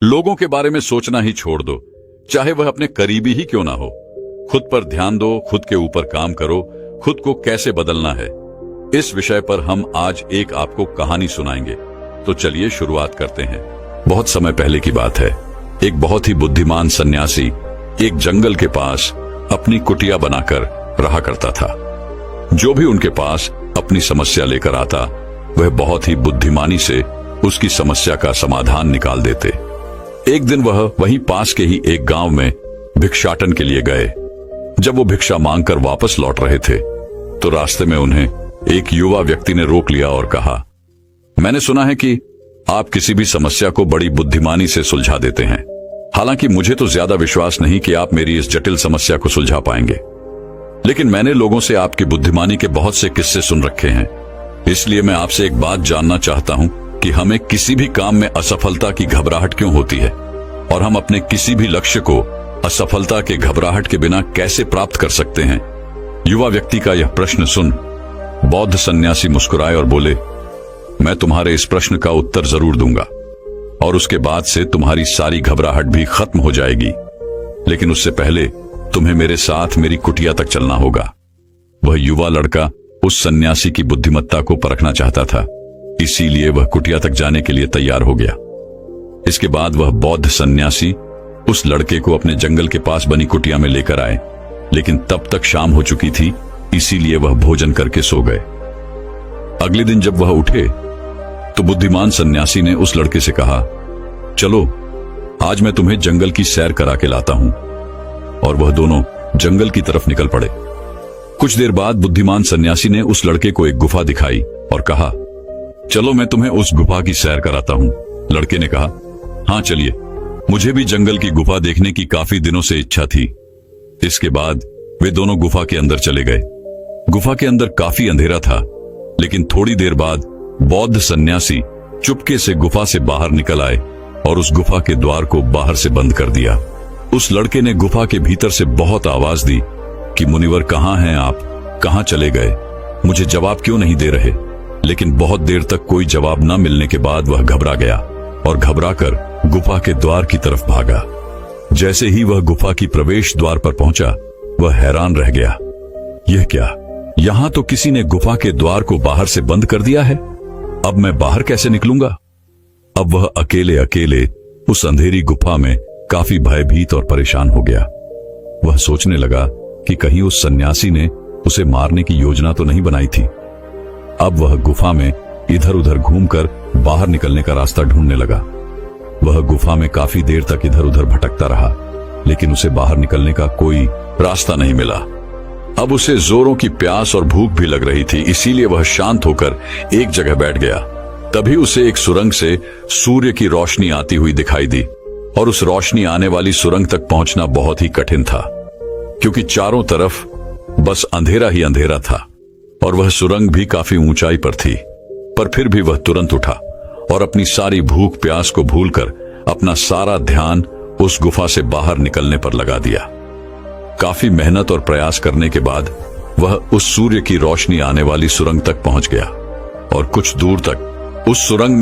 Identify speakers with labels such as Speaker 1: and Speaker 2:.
Speaker 1: लोगों के बारे में सोचना ही छोड़ दो, चाहे वह अपने करीबी ही क्यों ना हो। खुद पर ध्यान दो, खुद के ऊपर काम करो, खुद को कैसे बदलना है, इस विषय पर हम आज एक आपको कहानी सुनाएंगे। तो चलिए शुरुआत करते हैं। बहुत समय पहले की बात है। एक बहुत ही बुद्धिमान सन्यासी एक जंगल के पास अपनी कुटिया बनाकर रहा करता था। जो भी उनके पास अपनी समस्या लेकर आता, वह बहुत ही बुद्धिमानी से उसकी समस्या का समाधान निकाल देते। एक दिन वह वहीं पास के ही एक गांव में भिक्षाटन के लिए गए। जब वो भिक्षा मांगकर वापस लौट रहे थे, तो रास्ते में उन्हें एक युवा व्यक्ति ने रोक लिया और कहा, मैंने सुना है कि आप किसी भी समस्या को बड़ी बुद्धिमानी से सुलझा देते हैं। हालांकि मुझे तो ज्यादा विश्वास नहीं कि आप मेरी इस जटिल समस्या को सुलझा पाएंगे, लेकिन मैंने लोगों से आपकी बुद्धिमानी के बहुत से किस्से सुन रखे हैं। इसलिए मैं आपसे एक बात जानना चाहता हूं कि हमें किसी भी काम में असफलता की घबराहट क्यों होती है, और हम अपने किसी भी लक्ष्य को असफलता के घबराहट के बिना कैसे प्राप्त कर सकते हैं। युवा व्यक्ति का यह प्रश्न सुन बौद्ध सन्यासी मुस्कुराए और बोले, मैं तुम्हारे इस प्रश्न का उत्तर जरूर दूंगा, और उसके बाद से तुम्हारी सारी घबराहट भी खत्म हो जाएगी। लेकिन उससे पहले तुम्हें मेरे साथ मेरी कुटिया तक चलना होगा। वह युवा लड़का उस सन्यासी की बुद्धिमत्ता को परखना चाहता था, इसीलिए वह कुटिया तक जाने के लिए तैयार हो गया। इसके बाद वह बौद्ध सन्यासी उस लड़के को अपने जंगल के पास बनी कुटिया में लेकर आए, लेकिन तब तक शाम हो चुकी थी, इसीलिए वह भोजन करके सो गए। अगले दिन जब वह उठे, तो बुद्धिमान सन्यासी ने उस लड़के से कहा, चलो आज मैं तुम्हें जंगल की सैर करा के लाता हूं। और वह दोनों जंगल की तरफ निकल पड़े। कुछ देर बाद बुद्धिमान सन्यासी ने उस लड़के को एक गुफा दिखाई और कहा, चलो मैं तुम्हें उस गुफा की सैर कराता हूं। लड़के ने कहा, हाँ चलिए, मुझे भी जंगल की गुफा देखने की काफी दिनों से इच्छा थी। इसके बाद वे दोनों गुफा के अंदर चले गए। गुफा के अंदर काफी अंधेरा था, लेकिन थोड़ी देर बाद बौद्ध सन्यासी चुपके से गुफा से बाहर निकल आए और उस गुफा के द्वार को बाहर से बंद कर दिया। उस लड़के ने गुफा के भीतर से बहुत आवाज दी कि मुनिवर कहाँ हैं आप, कहाँ चले गए, मुझे जवाब क्यों नहीं दे रहे। लेकिन बहुत देर तक कोई जवाब न मिलने के बाद वह घबरा गया और घबराकर गुफा के द्वार की तरफ भागा। जैसे ही वह गुफा की प्रवेश द्वार पर पहुंचा, वह हैरान रह गया। यह क्या, यहां तो किसी ने गुफा के द्वार को बाहर से बंद कर दिया है। अब मैं बाहर कैसे निकलूंगा। अब वह अकेले अकेले उस अंधेरी गुफा में काफी भयभीत और परेशान हो गया। वह सोचने लगा कि कहीं उस सन्यासी ने उसे मारने की योजना तो नहीं बनाई थी। अब वह गुफा में इधर उधर घूमकर बाहर निकलने का रास्ता ढूंढने लगा। वह गुफा में काफी देर तक इधर उधर भटकता रहा, लेकिन उसे बाहर निकलने का कोई रास्ता नहीं मिला। अब उसे जोरों की प्यास और भूख भी लग रही थी, इसीलिए वह शांत होकर एक जगह बैठ गया। तभी उसे एक सुरंग से सूर्य की रोशनी आती हुई दिखाई दी, और उस रोशनी आने वाली सुरंग तक पहुंचना बहुत ही कठिन था, क्योंकि चारों तरफ बस अंधेरा ही अंधेरा था, और वह सुरंग भी काफी ऊंचाई पर थी। पर फिर भी वह तुरंत उठा और अपनी सारी भूख प्यास को भूलकर अपना सारा ध्यान उस गुफा से बाहर निकलने पर लगा दिया। काफी मेहनत और प्रयास करने के बाद वह उस सूर्य की रोशनी आने वाली सुरंग तक पहुंच गया, और कुछ दूर तक उस सुरंग